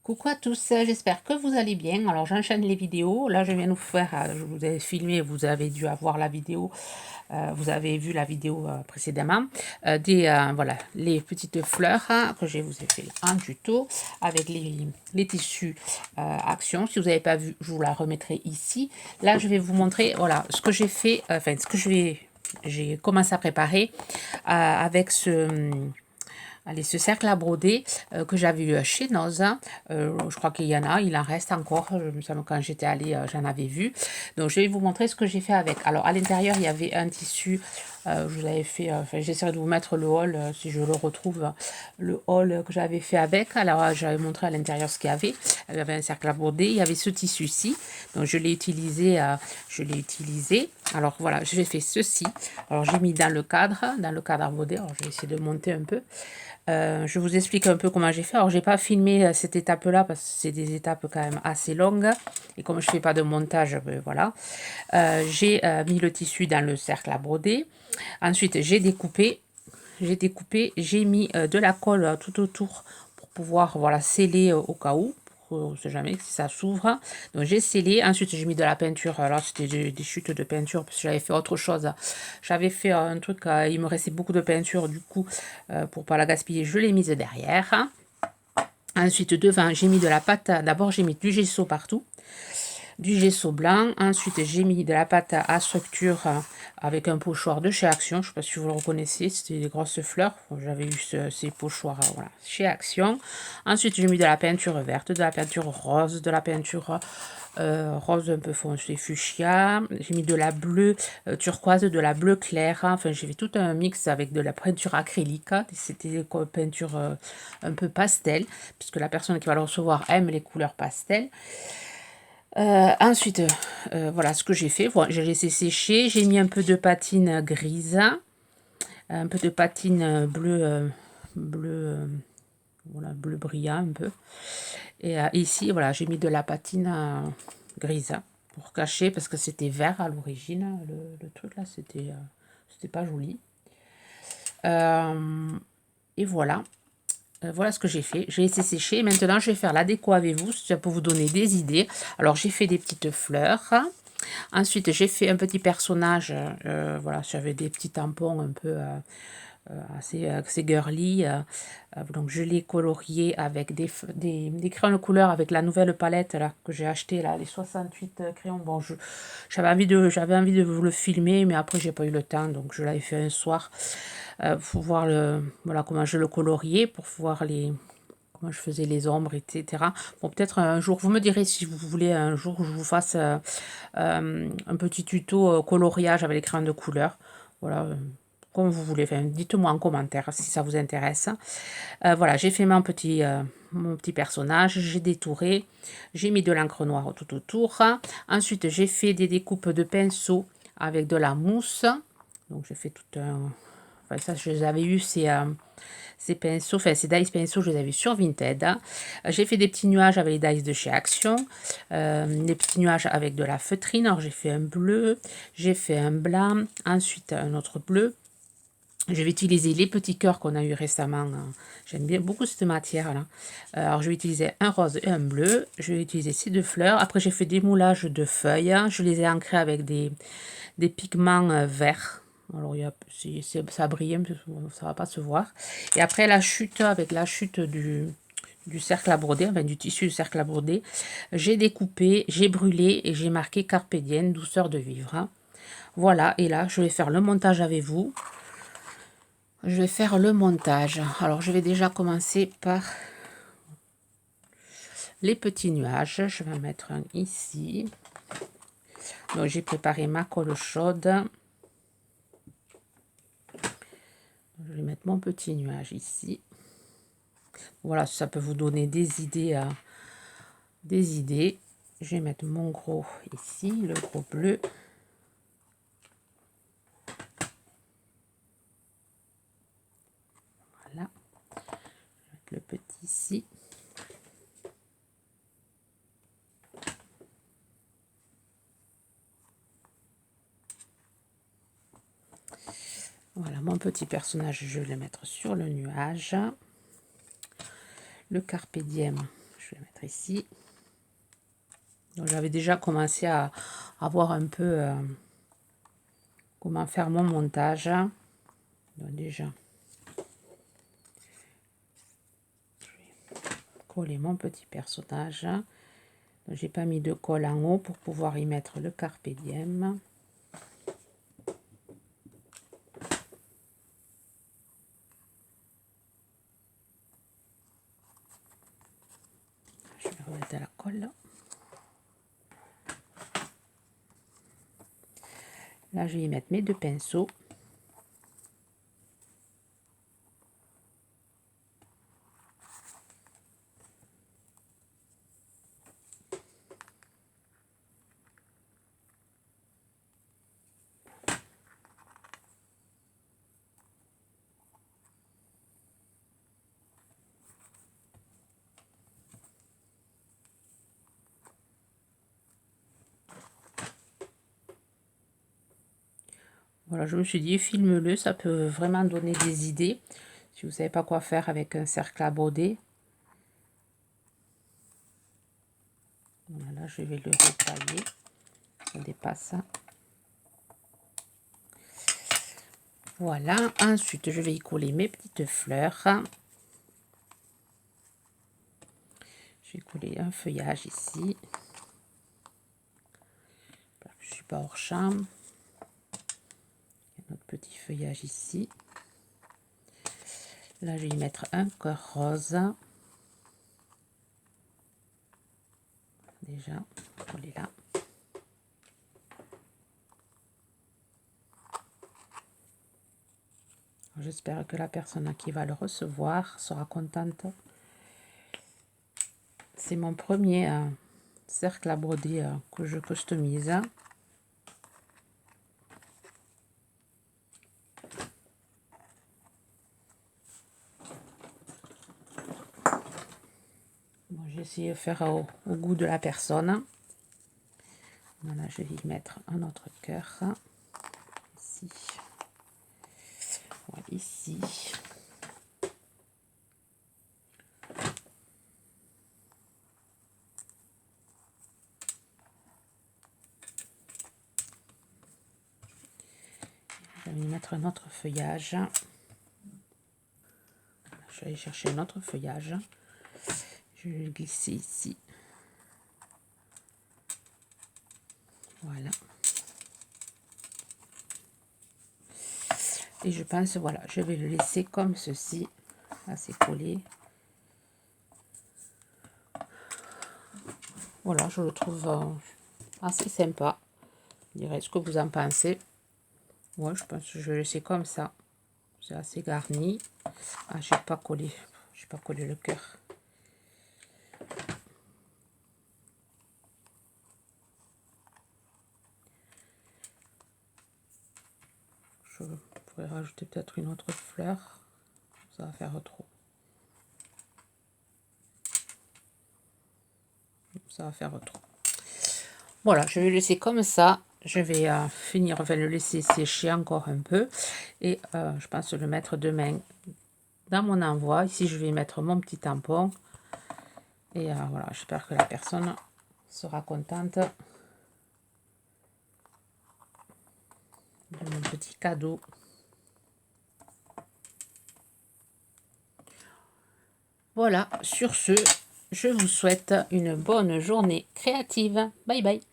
Coucou à tous, j'espère que vous allez bien. Alors j'enchaîne les vidéos. Là je viens de vous faire, je vous ai filmé, vous avez dû avoir la vidéo, vous avez vu la vidéo précédemment. Voilà, les petites fleurs que je vous ai fait en tuto avec les tissus Action. Si vous n'avez pas vu, je vous la remettrai ici. Là je vais vous montrer, voilà, ce que j'ai fait, enfin ce que j'ai commencé à préparer avec Allez, ce cercle à broder que j'avais eu chez Noz, je crois qu'il y en a, il en reste encore, il me semble quand j'étais allée, j'en avais vu. Donc je vais vous montrer ce que j'ai fait avec. Alors à l'intérieur, il y avait un tissu, je vous avais fait, enfin j'essaierai de vous mettre le haul, si je le retrouve, le haul que j'avais fait avec. Alors j'avais montré à l'intérieur ce qu'il y avait. Il y avait un cercle à broder, il y avait ce tissu-ci, donc je l'ai utilisé, Alors voilà, j'ai fait ceci. Alors j'ai mis dans le cadre à broder. Alors je vais essayer de monter un peu. Je vous explique un peu comment j'ai fait. Alors, j'ai pas filmé cette étape-là parce que c'est des étapes quand même assez longues. Et comme je fais pas de montage, ben, voilà. J'ai mis le tissu dans le cercle à broder. Ensuite, j'ai mis de la colle tout autour pour pouvoir voilà, sceller au cas où. On ne sait jamais si ça s'ouvre. Donc j'ai scellé. Ensuite j'ai mis de la peinture. Alors c'était des chutes de peinture parce que j'avais fait autre chose. J'avais fait un truc, il me restait beaucoup de peinture. Du coup, pour pas la gaspiller, je l'ai mise derrière. Ensuite devant j'ai mis de la pâte. D'abord j'ai mis du gesso partout, du gesso blanc. Ensuite, j'ai mis de la pâte à structure avec un pochoir de chez Action. Je ne sais pas si vous le reconnaissez, c'était des grosses fleurs. J'avais eu ces pochoirs voilà, chez Action. Ensuite, j'ai mis de la peinture verte, de la peinture rose, de la peinture rose un peu foncé fuchsia. J'ai mis de la bleue turquoise, de la bleue claire. Enfin, j'ai fait tout un mix avec de la peinture acrylique. C'était des peintures un peu pastel, puisque la personne qui va le recevoir aime les couleurs pastel. Ensuite, voilà ce que j'ai fait. Voilà, j'ai laissé sécher. J'ai mis un peu de patine grise, un peu de patine voilà, bleu brillant un peu. Et ici, voilà, j'ai mis de la patine grise pour cacher parce que c'était vert à l'origine. Le truc là, c'était pas joli. Et voilà. Voilà ce que j'ai fait. J'ai laissé sécher. Maintenant, je vais faire la déco avec vous. Ça peut vous donner des idées. Alors, j'ai fait des petites fleurs. Ensuite, j'ai fait un petit personnage. Voilà, j'avais des petits tampons un peu assez girly. Donc, je l'ai colorié avec des crayons de couleur avec la nouvelle palette là, que j'ai acheté, là, les 68 crayons. Bon, j'avais envie de vous le filmer, mais après, j'ai pas eu le temps. Donc, je l'avais fait un soir pour voir voilà, comment je le coloriais, pour voir comment je faisais les ombres, etc. Bon, peut-être un jour, vous me direz si vous voulez un jour que je vous fasse un petit tuto coloriage avec les crayons de couleur. Voilà, comme vous voulez. Enfin, dites-moi en commentaire si ça vous intéresse. Voilà, j'ai fait mon petit personnage, j'ai détouré, j'ai mis de l'encre noire tout autour. Ensuite, j'ai fait des découpes de pinceaux avec de la mousse. Donc, j'ai fait tout un... Enfin, ça, je les avais eu, ces pinceaux, enfin ces dice pinceaux, je les avais sur Vinted. J'ai fait des petits nuages avec les dice de chez Action, des petits nuages avec de la feutrine. Alors j'ai fait un bleu, j'ai fait un blanc, ensuite un autre bleu. Je vais utiliser les petits cœurs qu'on a eu récemment. J'aime bien beaucoup cette matière-là. Alors, je vais utiliser un rose et un bleu. Je vais utiliser ces deux fleurs. Après, j'ai fait des moulages de feuilles. Je les ai ancrés avec des pigments verts. Alors, ça brille, mais ça va pas se voir. Et après, la chute, avec la chute du cercle à broder, enfin du tissu du cercle à broder, j'ai découpé, j'ai brûlé et j'ai marqué Carpe diem, douceur de vivre. Voilà, et là, je vais faire le montage avec vous. Je vais faire le montage. Alors, je vais déjà commencer par les petits nuages. Je vais en mettre un ici. Donc, j'ai préparé ma colle chaude. Je vais mettre mon petit nuage ici. Voilà, ça peut vous donner des idées. Je vais mettre mon gros ici, le gros bleu. Voilà. Je vais mettre le petit ici. Voilà, mon petit personnage, je vais le mettre sur le nuage. Le carpe diem, je je vais mettre ici. J'avais déjà commencé à voir un peu comment faire mon montage. Donc déjà, je vais coller mon petit personnage. J'ai pas mis de colle en haut pour pouvoir y mettre le carpe diem. Je vais remettre la colle. Là, je vais y mettre mes deux pinceaux. Voilà, je me suis dit, filme-le, ça peut vraiment donner des idées. Si vous ne savez pas quoi faire avec un cercle à broder. Voilà, je vais le retailler. Ça dépasse. Voilà, ensuite je vais y coller mes petites fleurs. Je vais coller un feuillage ici. Je ne suis pas hors champ. Notre petit feuillage ici. Là, je vais y mettre un cœur rose. Déjà, coller là. J'espère que la personne qui va le recevoir sera contente. C'est mon premier cercle à broder que je customise. Bon, j'ai essayé de faire au goût de la personne. Voilà, je vais y mettre un autre cœur. Ici. Voilà, ici. Je vais y mettre un autre feuillage. Je vais aller chercher un autre feuillage. Je vais le glisser ici. Voilà. Et je pense, voilà, je vais le laisser comme ceci, assez collé. Voilà, je le trouve assez sympa. Vous direz ce que vous en pensez. Ouais, je pense que je vais laisser comme ça. C'est assez garni. Ah, j'ai pas collé le cœur. Je pourrais rajouter peut-être une autre fleur. Ça va faire trop. Ça va faire trop. Voilà, je vais le laisser comme ça. Je vais finir, enfin le laisser sécher encore un peu. Et je pense le mettre demain dans mon envoi. Ici, je vais mettre mon petit tampon. Et voilà, j'espère que la personne sera contente de mon petit cadeau. Voilà, sur ce, je vous souhaite une bonne journée créative. Bye bye.